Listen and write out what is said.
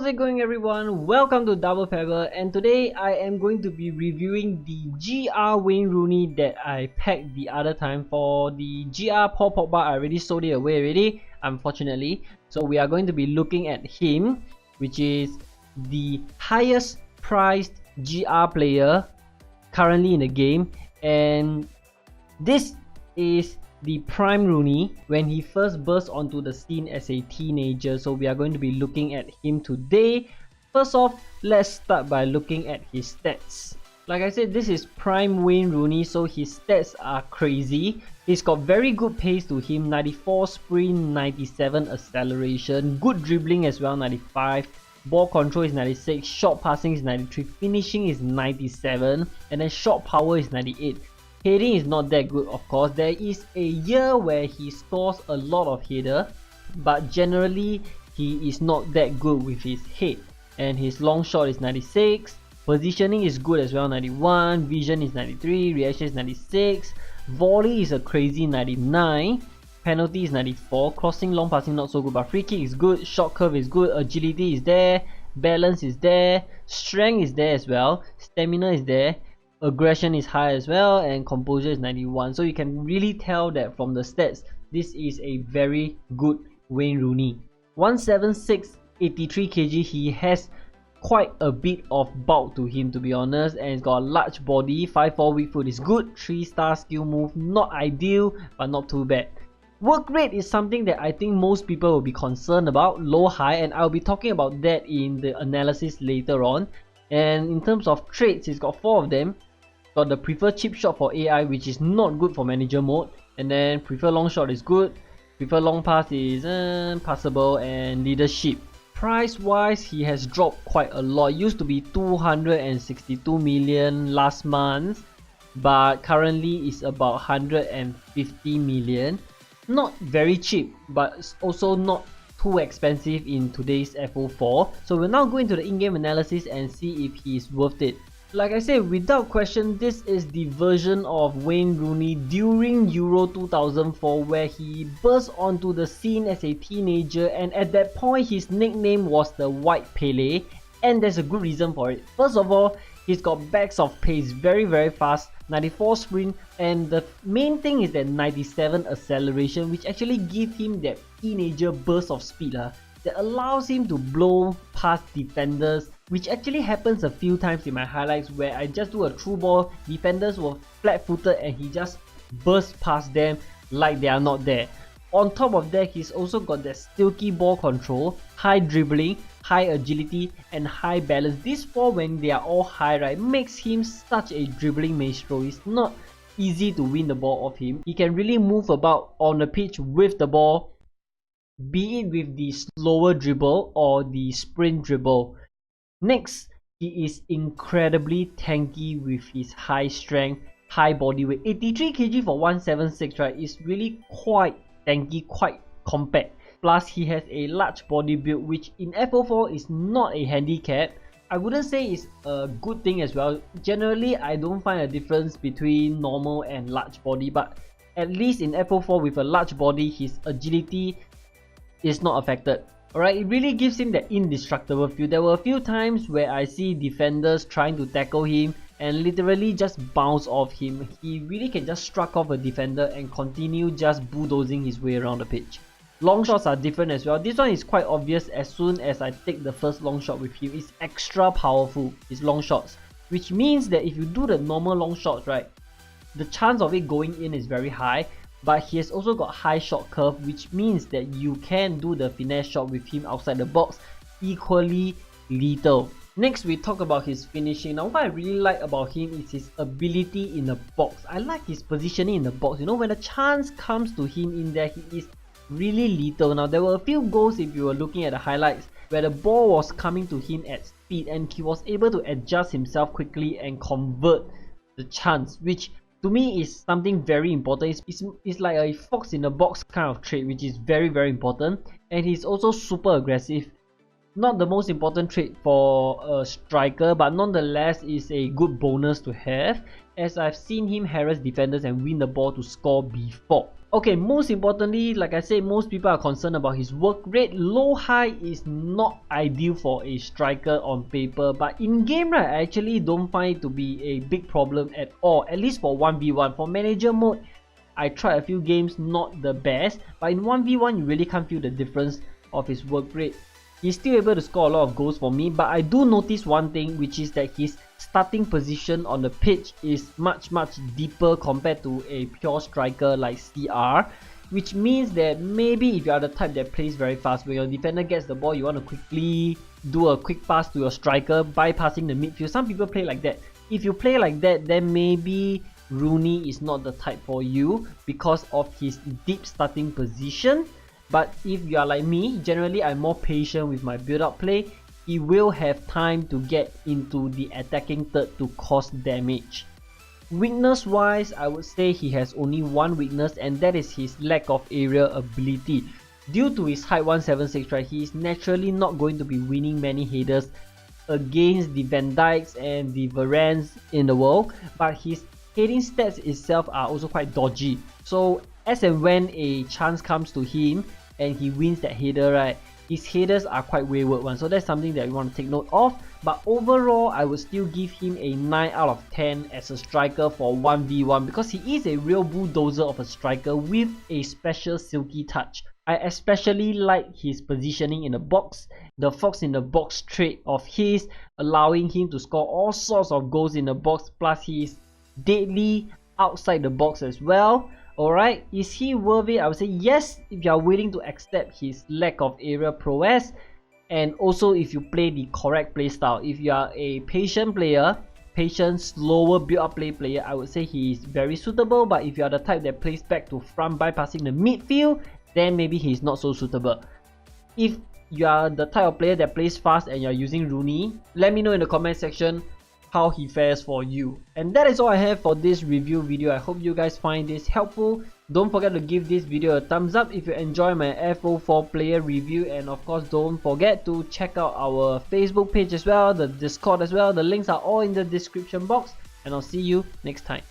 How's it going, everyone? Welcome to Double Pebble, and today I am going to be reviewing the GR Wayne Rooney that I packed the other time. For the GR Paul Pogba, I already sold it away already, unfortunately. So we are going to be looking at him, which is the highest priced GR player currently in the game, and this is the prime Rooney when he first burst onto the scene as a teenager. So we are going to be looking at him today. First off, let's start by looking at his stats. Like I said, this is prime Wayne Rooney, so his stats are crazy. He's got very good pace to him, 94 sprint, 97 acceleration, good dribbling as well, 95. Ball control is 96, shot passing is 93, finishing is 97, and then shot power is 98. Heading is not that good, of course. There is a year where he scores a lot of header, but generally he is not that good with his head. And his long shot is 96, positioning is good as well, 91, vision is 93, reaction is 96, volley is a crazy 99, penalty is 94, crossing, long passing not so good, but free kick is good, shot curve is good, agility is there, balance is there, strength is there as well, stamina is there, aggression is high as well, and composure is 91. So you can really tell that from the stats, this is a very good Wayne Rooney. 176, 83 kg, he has quite a bit of bulk to him, to be honest, and he's got a large body. 5'4", weak foot is good, 3-star skill move, not ideal but not too bad. Work rate is something that I think most people will be concerned about, low high, and I'll be talking about that in the analysis later on. And in terms of traits, he's got 4 of them. Got the prefer chip shot for AI, which is not good for manager mode, and then prefer long shot is good, prefer long pass is passable, and leadership. Price wise, he has dropped quite a lot. It used to be 262 million last month, but currently is about 150 million. Not very cheap, but also not too expensive in today's FO4. So we'll now go into the in-game analysis and see if he is worth it. Like I said, without question, this is the version of Wayne Rooney during Euro 2004, where he burst onto the scene as a teenager, and at that point his nickname was the White Pele, and there's a good reason for it. First of all, he's got bags of pace, very fast, 94 sprint, and the main thing is that 97 acceleration, which actually gives him that teenager burst of speed that allows him to blow past defenders, which actually happens a few times in my highlights, where I just do a through ball, defenders were flat-footed and he just bursts past them like they are not there. On top of that, he's also got that silky ball control, high dribbling, high agility, and high balance. These 4, when they are all high, right, makes him such a dribbling maestro. It's not easy to win the ball off him. He can really move about on the pitch with the ball, be it with the slower dribble or the sprint dribble. Next, he is incredibly tanky with his high strength, high body weight. 83 kg for 176, right, is really quite tanky, quite compact. Plus, he has a large body build, which in FO4 is not a handicap. I wouldn't say it's a good thing as well. Generally, I don't find a difference between normal and large body, but at least in FO4 with a large body, his agility is not affected. Alright, it really gives him that indestructible feel. There were a few times where I see defenders trying to tackle him and literally just bounce off him. He really can just struck off a defender and continue just bulldozing his way around the pitch. Long shots are different as well. This one is quite obvious as soon as I take the first long shot with him. It's extra powerful, his long shots, which means that if you do the normal long shots, right, the chance of it going in is very high. But he has also got high shot curve, which means that you can do the finesse shot with him outside the box equally lethal. Next, we talk about his finishing. Now, what I really like about him is his ability in the box. I like his positioning in the box. You know, when a chance comes to him in there, he is really lethal. Now, there were a few goals, if you were looking at the highlights, where the ball was coming to him at speed and he was able to adjust himself quickly and convert the chance, which to me is something very important. It's like a fox in the box kind of trait, which is very important. And he's also super aggressive. Not the most important trait for a striker, but nonetheless is a good bonus to have, as I've seen him harass defenders and win the ball to score before. Okay, most importantly, like I said, most people are concerned about his work rate. Low high is not ideal for a striker on paper, but in game, right, I actually don't find it to be a big problem at all, at least for 1v1. For manager mode, I tried a few games, not the best, but in 1v1 you really can't feel the difference of his work rate. He's still able to score a lot of goals for me, but I do notice one thing, which is that his starting position on the pitch is much deeper compared to a pure striker like CR, which means that maybe if you are the type that plays very fast, when your defender gets the ball, you want to quickly do a quick pass to your striker, bypassing the midfield. Some people play like that. If you play like that, then maybe Rooney is not the type for you because of his deep starting position. But if you are like me, generally I'm more patient with my build-up play. He will have time to get into the attacking third to cause damage. Weakness wise, I would say he has only one weakness, and that is his lack of aerial ability. Due to his height 176, right, he is naturally not going to be winning many headers against the Van Dijks and the Varanes in the world, but his heading stats itself are also quite dodgy. So as and when a chance comes to him and he wins that header, right, his headers are quite wayward ones. So that's something that we want to take note of. But overall, I would still give him a 9 out of 10 as a striker for 1v1 because he is a real bulldozer of a striker with a special silky touch. I especially like his positioning in the box, the fox in the box trait of his, allowing him to score all sorts of goals in the box, plus he is deadly outside the box as well. Alright, is he worth it? I would say yes, if you are willing to accept his lack of aerial prowess, and also if you play the correct play style. If you are a patient player, patient, slower build-up player, I would say he is very suitable. But if you are the type that plays back to front bypassing the midfield, then maybe he is not so suitable. If you are the type of player that plays fast and you are using Rooney, let me know in the comment section how he fares for you. And that is all I have for this review video. I hope you guys find this helpful. Don't forget to give this video a thumbs up if you enjoy my FO4 player review, and of course don't forget to check out our Facebook page as well, the Discord as well. The links are all in the description box, and I'll see you next time.